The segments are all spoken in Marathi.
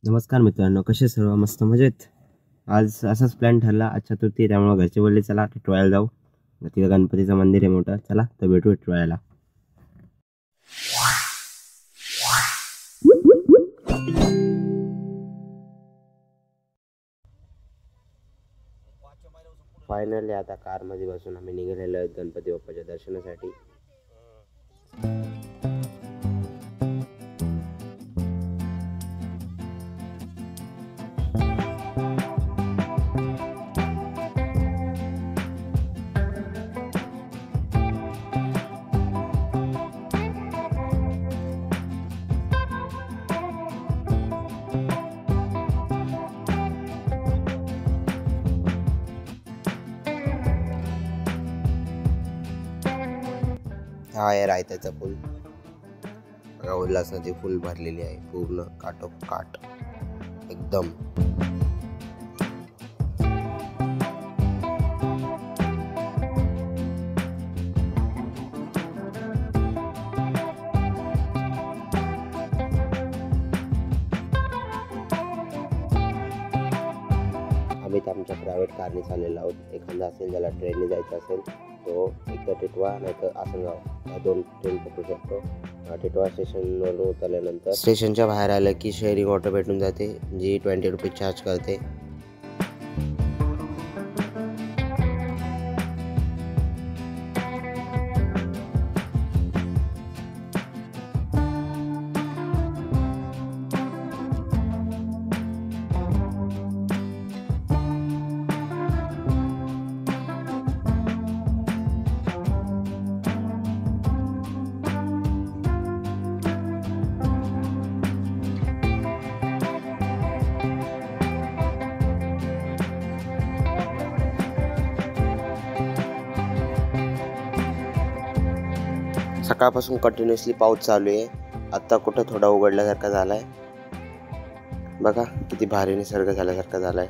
नमस्कार मित्रांनो, कसे सर्व मस्त मजेत. आज असाच प्लॅन ठरला, आज चतुर्थी, त्यामुळे घरचे बोलले चला टिटवाळ्याला जाऊ. तिथं गणपतीचं मंदिर आहे मोठं, चला तर भेटू टिटवाळ्याला. फायनली आता कारमध्ये बसून आम्ही निघालेलो आहोत गणपती बाप्पाच्या दर्शनासाठी. हा आहे रायत्याचा पूल. बघा, उल्हास नदी फुल भरलेली आहे, पूर्ण काठोकाठ एकदम. आम्ही तर आमच्या प्रायव्हेट कारने चाललेलो आहोत. एखादा असेल ज्याला ट्रेनने जायचं असेल तो एकतर टिटवा नाही तर आसनगाव या 2 ट्रेन पकडू शकतो. टिटवा स्टेशनवरून उतरल्यानंतर स्टेशनच्या बाहेर आलं की शेअरिंग ऑटो भेटून जाते, जी 20 रुपये चार्ज करते. सकाळपासून कंटिन्युअसली पाऊस चालू आहे. आत्ता कुठं थोडा उघडल्यासारखा झालाय. बघा किती भारी निसर्ग झाल्यासारखा झालाय,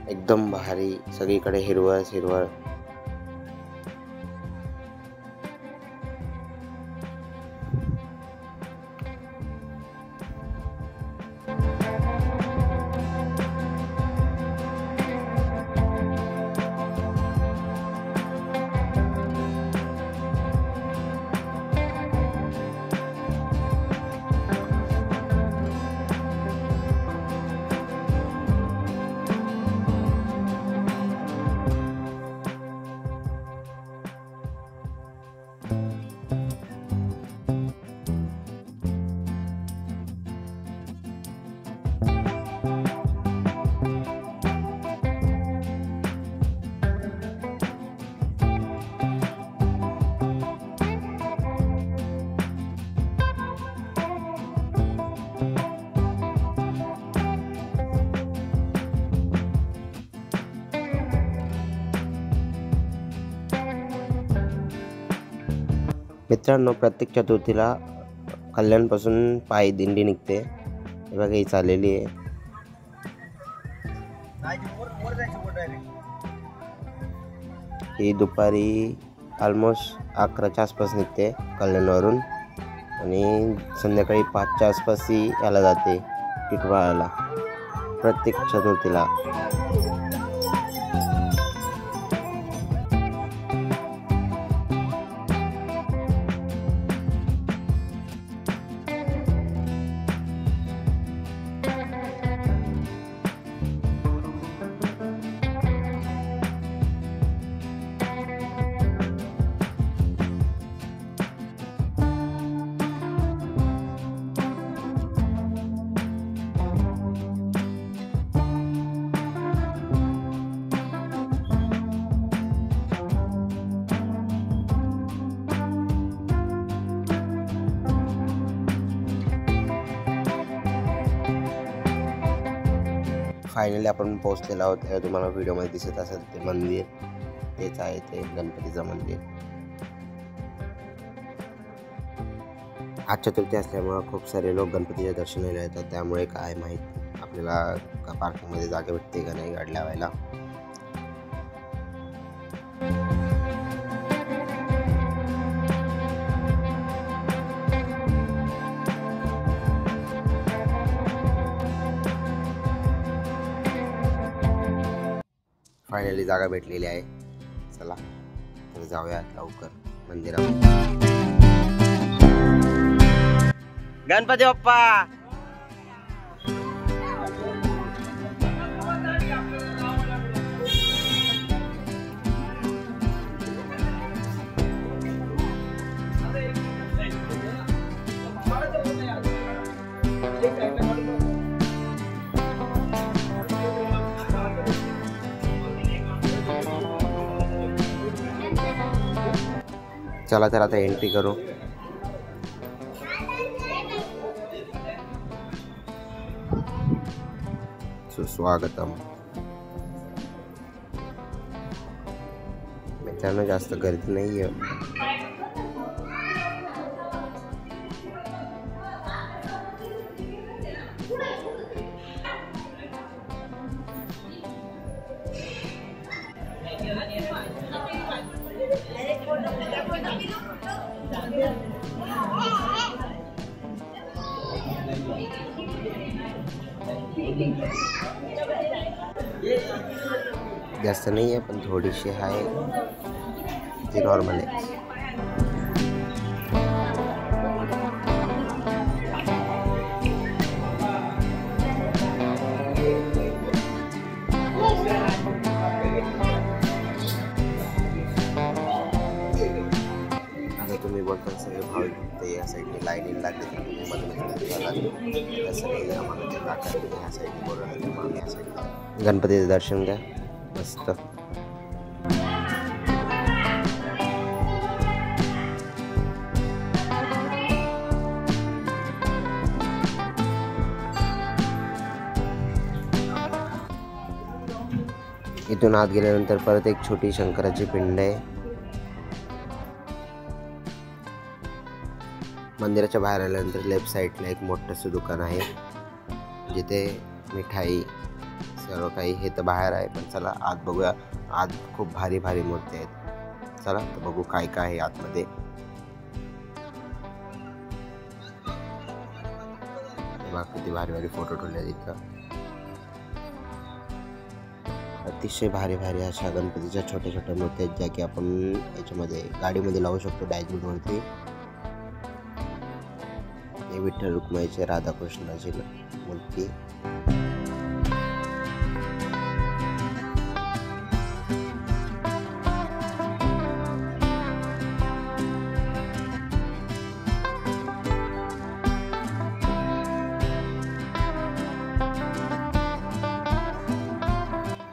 एकदम भारी. सगळीकडे हिरवळ हिरवळ. मित्रांनो, प्रत्येक चतुर्थीला कल्याणपासून पायी दिंडी निघते. हे बघा, ही चाललेली आहे. ही दुपारी ऑलमोस्ट 11च्या आसपास निघते कल्याणवरून आणि संध्याकाळी 5च्या आसपास ही याला जाते टिटवाळ्याला प्रत्येक चतुर्थीला. फायनली आपण पोहोचलेलो आहोत. तुम्हाला व्हिडिओमध्ये दिसत असेल ते मंदिर, तेच आहे ते गणपतीचं मंदिर. आज चतुर्थी असल्यामुळं खूप सारे लोक गणपतीच्या दर्शनाला येतात. त्यामुळे काय माहीत आपल्याला पार्किंगमध्ये जागा भेटते का नाही गाडी लावायला. फायनली जागा भेटलेली आहे. चला तर जाऊयात लवकर मंदिरात. गणपती बाप्पा. चला तर आता एंट्री करू. सुस्वागतम. मित्रांनो जास्त गर्दी नाही आहे. जास्त नाही आहे पण थोडीशी आहे, ती नॉर्मल आहे. आता तुम्ही बोलता सगळे भाविक ते या साईडने लाईनीला लागले तर तुम्ही मध्ये तसं नाही, आम्हाला ते काका या साईडने बोलवलं या साईडला. गणपतीचं दर्शन घ्या मस्त. इथून आत गेल्यानंतर परत एक छोटी शंकराची पिंड आहे. मंदिराच्या बाहेर आल्यानंतर लेफ्ट साईडला एक मोठंसं दुकान आहे जिथे मिठाई सर्व काही. हे तर बाहेर आहे पण चला आत बघूया. आत खूप भारी भारी मूर्ती आहेत. चला तर बघू काय काय आहे आतमध्ये. किती भारी भारी फोटो ठेवले तिथं. अतिशय भारी भारी अशा गणपतीच्या छोट्या छोट्या मूर्ती आहेत ज्या की आपण याच्यामध्ये गाडीमध्ये लावू शकतो डॅशबोर्डवरती. हे विठ्ठल रुक्माईचे राधाकृष्णाची मूर्ती.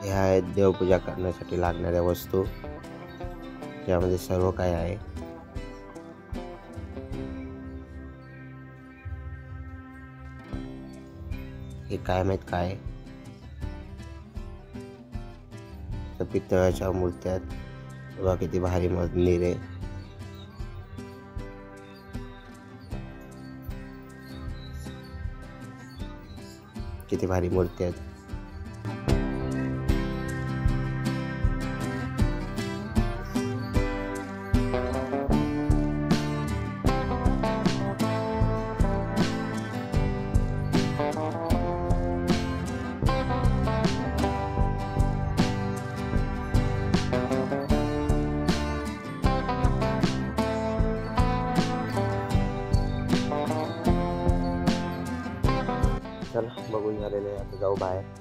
ह्या आहेत देवपूजा करण्यासाठी लागणाऱ्या वस्तू, ज्यामध्ये सर्व काय आहे. हे काय माहित काय. पितळाच्या मूर्त्या बघा किती भारी मंदिर आहे. किती भारी मूर्ती आहेत. चला बघून झालेलं आहे, आता जाऊ बाहेर.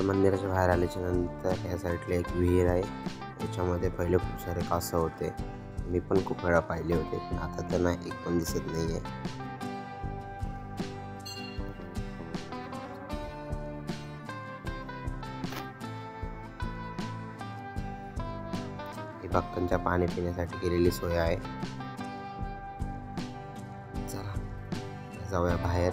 तर मंदिराच्या बाहेर आल्याच्या नंतर या साईडला एक विहीर आहे. त्याच्यामध्ये पहिले खूप सारे कासव होते. मी पण खूप वेळा पाहिले होते, पण आता तर नाही, एक पण दिसत नाही आहे. ही भक्तांच्या पाणी पिण्यासाठी केलेली सोय आहे. चला जाऊया बाहेर.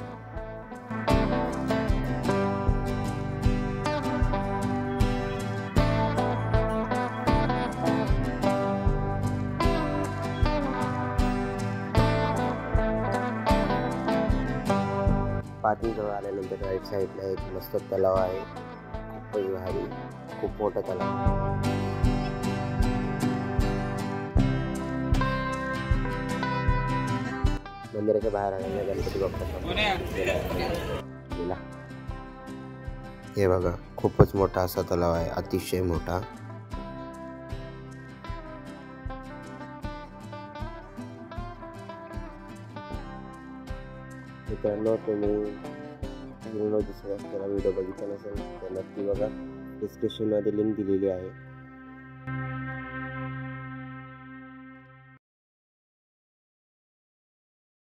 पार्किंग जवळ आल्यानंतर राईट साईडला एक मस्त तलाव आहे. खूपच भारी, खूप मोठा तलाव. मंदिराच्या बाहेर आल्याने गणपती बाप्पा गेला. हे बघा, खूपच मोठा असा तलाव आहे, अतिशय मोठा. मित्रांनो, तुम्ही दुसरा असलेला व्हिडिओ बघितला नसेल तर नक्की बघा, डिस्क्रिप्शनमध्ये लिंक दिलेली आहे.